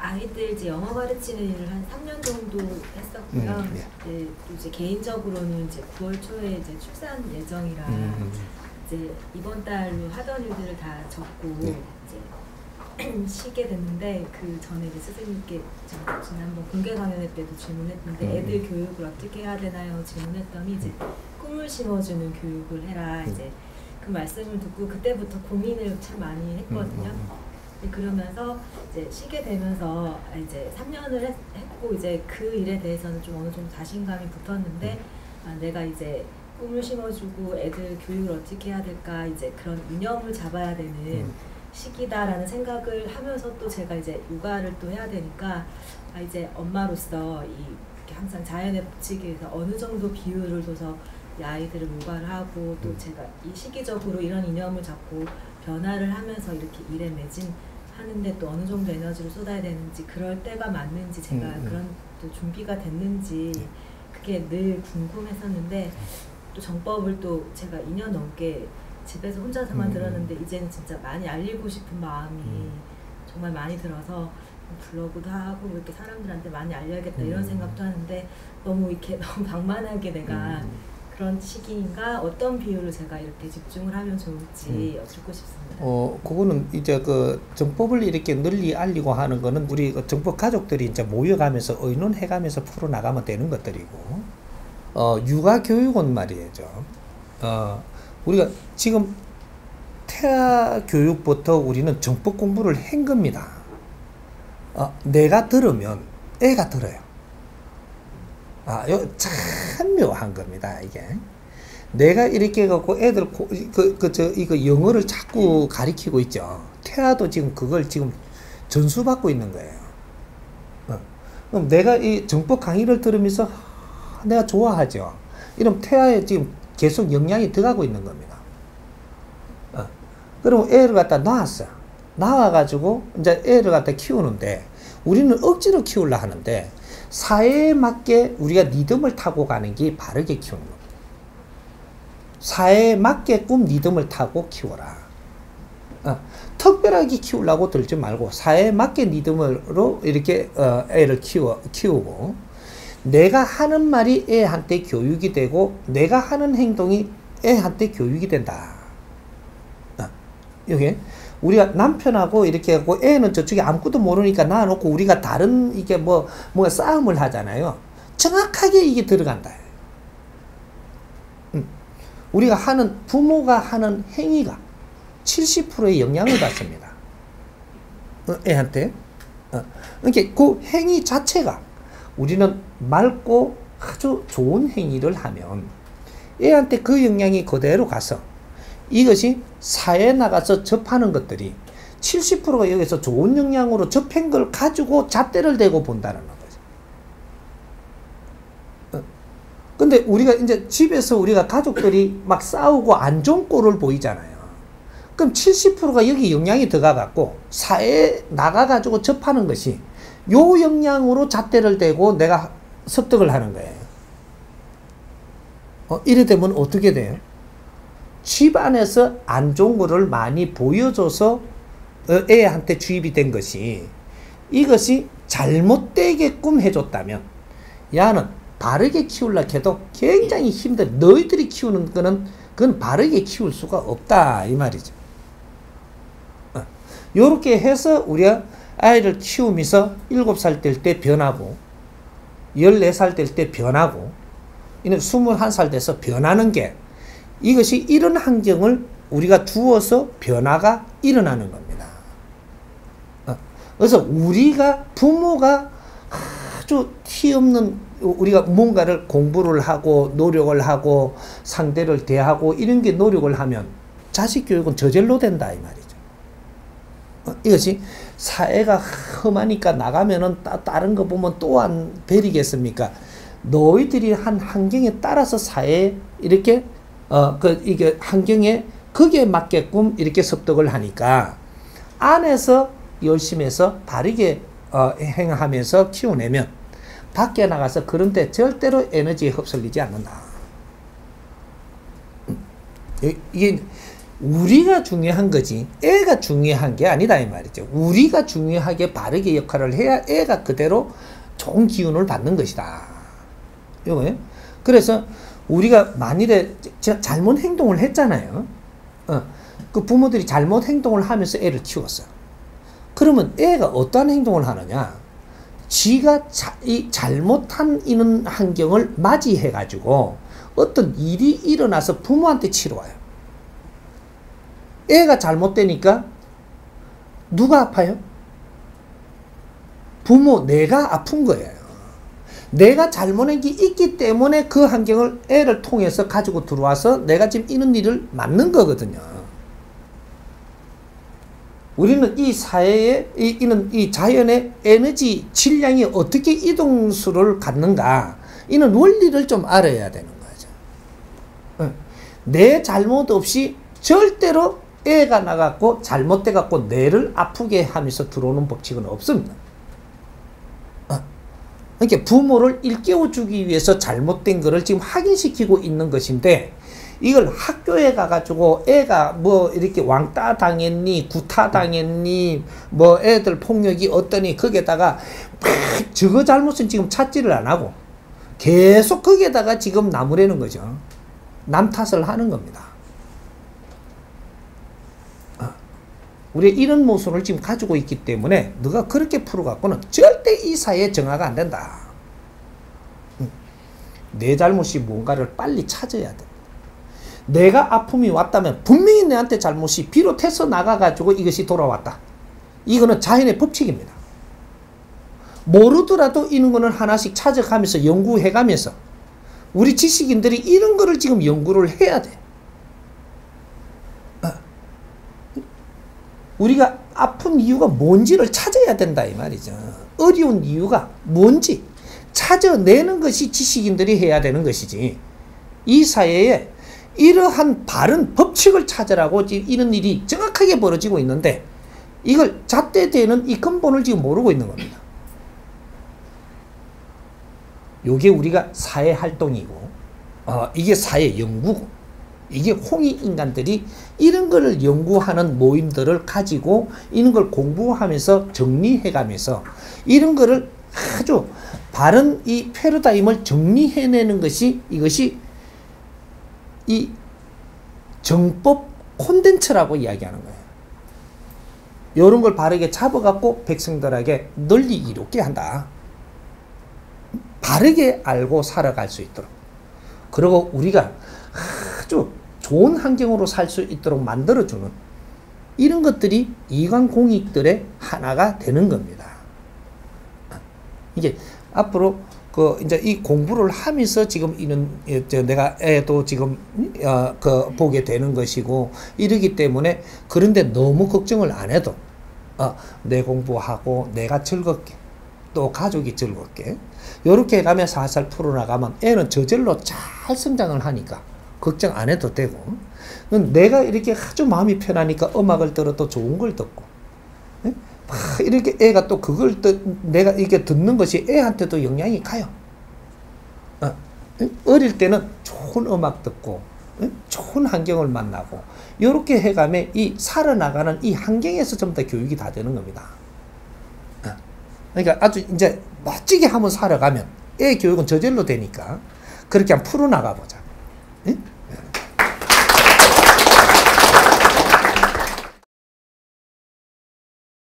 아이들 이제 영어 가르치는 일을 한 3년 정도 했었고요. 네, 또 이제 개인적으로는 이제 9월 초에 이제 출산 예정이라 이제 이번 달로 하던 일들을 다 접고 이제 쉬게 됐는데, 그 전에 이제 스승님께 지난번 공개 강연회 때도 질문했는데 애들 교육을 어떻게 해야 되나요? 질문했더니 이제 꿈을 심어주는 교육을 해라, 이제 그 말씀을 듣고 그때부터 고민을 참 많이 했거든요. 그러면서 이제 쉬게 되면서 이제 3년을 했고 이제 그 일에 대해서는 좀 어느 정도 자신감이 붙었는데, 내가 이제 꿈을 심어주고 애들 교육을 어떻게 해야 될까, 이제 그런 이념을 잡아야 되는 시기다라는 생각을 하면서, 또 제가 이제 육아를 또 해야 되니까 이제 엄마로서 항상 자연에 붙이기 위해서 어느 정도 비율을 둬서 이 아이들을 육아를 하고, 또 제가 이 시기적으로 이런 이념을 잡고 변화를 하면서 이렇게 일에 매진하는데 또 어느 정도 에너지를 쏟아야 되는지, 그럴 때가 맞는지, 제가 그런 또 준비가 됐는지 그게 늘 궁금했었는데, 또 정법을 또 제가 2년 넘게 집에서 혼자서만 들었는데 이제는 진짜 많이 알리고 싶은 마음이 정말 많이 들어서 블로그도 하고 이렇게 사람들한테 많이 알려야겠다 이런 생각도 하는데, 너무 이렇게 너무 방만하게 내가 그런 시기인가, 어떤 비율로 제가 이렇게 집중을 하면 좋을지 여쭙고 싶습니다. 그거는 이제 그 정법을 이렇게 널리 알리고 하는 거는 우리 정법 가족들이 이제 모여가면서 의논해가면서 풀어나가면 되는 것들이고, 육아 교육은 말이죠. 우리가 지금 태아 교육부터 우리는 정법 공부를 한 겁니다. 내가 들으면 애가 들어요. 참 묘한 겁니다, 이게. 내가 이렇게 해갖고 애들, 이거 영어를 자꾸 가리키고 있죠. 태아도 지금 그걸 지금 전수받고 있는 거예요. 그럼 내가 이 정법 강의를 들으면서 내가 좋아하죠. 이러면 태아에 지금 계속 영향이 들어가고 있는 겁니다. 그럼 애를 갖다 낳았어. 낳아가지고 이제 애를 갖다 키우는데, 우리는 억지로 키우려 하는데, 사회에 맞게 우리가 리듬을 타고 가는 게 바르게 키우는 겁니다. 사회에 맞게끔 리듬을 타고 키워라. 특별하게 키우려고 들지 말고 사회에 맞게 리듬으로 이렇게 애를 키우고, 내가 하는 말이 애한테 교육이 되고 내가 하는 행동이 애한테 교육이 된다. 이게 우리가 남편하고 이렇게 하고 애는 저쪽에 아무것도 모르니까 놔놓고 우리가 다른 이게 뭔가 싸움을 하잖아요. 정확하게 이게 들어간다. 우리가 부모가 하는 행위가 70%의 영향을 받습니다. 애한테. 그러니까 그 행위 자체가, 우리는 맑고 아주 좋은 행위를 하면 애한테 그 영향이 그대로 가서, 이것이 사회에 나가서 접하는 것들이 70%가 여기서 좋은 영향으로 접한 걸 가지고 잣대를 대고 본다는 거죠. 근데 우리가 이제 집에서 우리가 가족들이 막 싸우고 안 좋은 꼴을 보이잖아요. 그럼 70%가 여기 영향이 들어가갖고 사회에 나가가지고 접하는 것이 요 영향으로 잣대를 대고 내가 습득을 하는 거예요. 이래 되면 어떻게 돼요? 집 안에서 안 좋은 거를 많이 보여줘서 애한테 주입이 된 것이, 이것이 잘못되게끔 해줬다면 야는 바르게 키우려고 해도 굉장히 힘들어. 너희들이 키우는 거는 그건 바르게 키울 수가 없다, 이 말이죠. 요렇게 해서 우리가 아이를 키우면서 7살 될 때 변하고 14살 될 때 변하고 21살 돼서 변하는 게, 이것이 이런 환경을 우리가 두어서 변화가 일어나는 겁니다. 그래서 우리가 부모가 아주 티 없는, 우리가 뭔가를 공부를 하고 노력을 하고 상대를 대하고 이런 게 노력을 하면 자식 교육은 저절로 된다, 이 말이죠. 이것이 사회가 험하니까 나가면은 다른 거 보면 또 안 베리겠습니까? 너희들이 한 환경에 따라서 사회에 이렇게 이게 환경에 거기에 맞게끔 이렇게 습득을 하니까 안에서 열심히 해서 바르게 행하면서 키워내면 밖에 나가서 그런데 절대로 에너지에 흡수리지 않는다. 이게 우리가 중요한 거지 애가 중요한 게 아니다 이 말이죠. 우리가 중요하게 바르게 역할을 해야 애가 그대로 좋은 기운을 받는 것이다. 요거예요. 그래서 우리가 만일에 잘못 행동을 했잖아요. 그 부모들이 잘못 행동을 하면서 애를 키웠어요. 그러면 애가 어떠한 행동을 하느냐? 지가 이 잘못한 이런 환경을 맞이해 가지고 어떤 일이 일어나서 부모한테 치러와요. 애가 잘못되니까 누가 아파요? 부모, 내가 아픈 거예요. 내가 잘못한 게 있기 때문에 그 환경을 애를 통해서 가지고 들어와서 내가 지금 이런 일을 맞는 거거든요. 우리는 이 사회에, 이 자연의 에너지 질량이 어떻게 이동수를 갖는가, 이런 원리를 좀 알아야 되는 거죠. 내 잘못 없이 절대로 애가 나갖고 잘못돼갖고 뇌를 아프게 하면서 들어오는 법칙은 없습니다. 그러니까 부모를 일깨워주기 위해서 잘못된 거를 지금 확인시키고 있는 것인데, 이걸 학교에 가가지고 애가 뭐 이렇게 왕따 당했니, 구타 당했니, 뭐 애들 폭력이 어떠니, 거기에다가 저거 잘못은 지금 찾지를 안 하고 계속 거기에다가 지금 나무라는 거죠. 남 탓을 하는 겁니다. 우리 이런 모습을 지금 가지고 있기 때문에 너가 그렇게 풀어갖고는 절대 이 사회에 정화가 안 된다. 내 잘못이 뭔가를 빨리 찾아야 돼. 내가 아픔이 왔다면 분명히 내한테 잘못이 비롯해서 나가가지고 이것이 돌아왔다. 이거는 자연의 법칙입니다. 모르더라도 이런 거는 하나씩 찾아가면서 연구해가면서 우리 지식인들이 이런 거를 지금 연구를 해야 돼. 우리가 아픈 이유가 뭔지를 찾아야 된다 이 말이죠. 어려운 이유가 뭔지 찾아내는 것이 지식인들이 해야 되는 것이지, 이 사회에 이러한 바른 법칙을 찾으라고 지금 이런 일이 정확하게 벌어지고 있는데, 이걸 잣대되는 이 근본을 지금 모르고 있는 겁니다. 요게 우리가 사회활동이고, 이게 사회연구고, 이게 홍익인간들이 이런 거를 연구하는 모임들을 가지고 이런 걸 공부하면서 정리해가면서 이런 거를 아주 바른 이 패러다임을 정리해내는 것이, 이것이 이 정법 콘텐츠라고 이야기하는 거예요. 이런 걸 바르게 잡아갖고 백성들에게 널리 이롭게 한다. 바르게 알고 살아갈 수 있도록. 그리고 우리가 아주 좋은 환경으로 살 수 있도록 만들어주는 이런 것들이 이관공익들의 하나가 되는 겁니다. 이게 앞으로 이제 이 공부를 하면서 지금 이런 내가 애도 지금 보게 되는 것이고 이러기 때문에, 그런데 너무 걱정을 안 해도 내 공부하고 내가 즐겁게 또 가족이 즐겁게 이렇게 가면 살살 풀어나가면 애는 저절로 잘 성장을 하니까 걱정 안 해도 되고, 내가 이렇게 아주 마음이 편하니까 음악을 들어도 좋은 걸 듣고, 이렇게 애가 또 그걸 내가 이렇게 듣는 것이 애한테도 영향이 가요. 어릴 때는 좋은 음악 듣고 좋은 환경을 만나고 이렇게 해가면 이 살아나가는 이 환경에서 좀 더 교육이 다 되는 겁니다. 그러니까 아주 이제 멋지게 한번 살아가면 애 교육은 저절로 되니까 그렇게 한번 풀어나가 보자.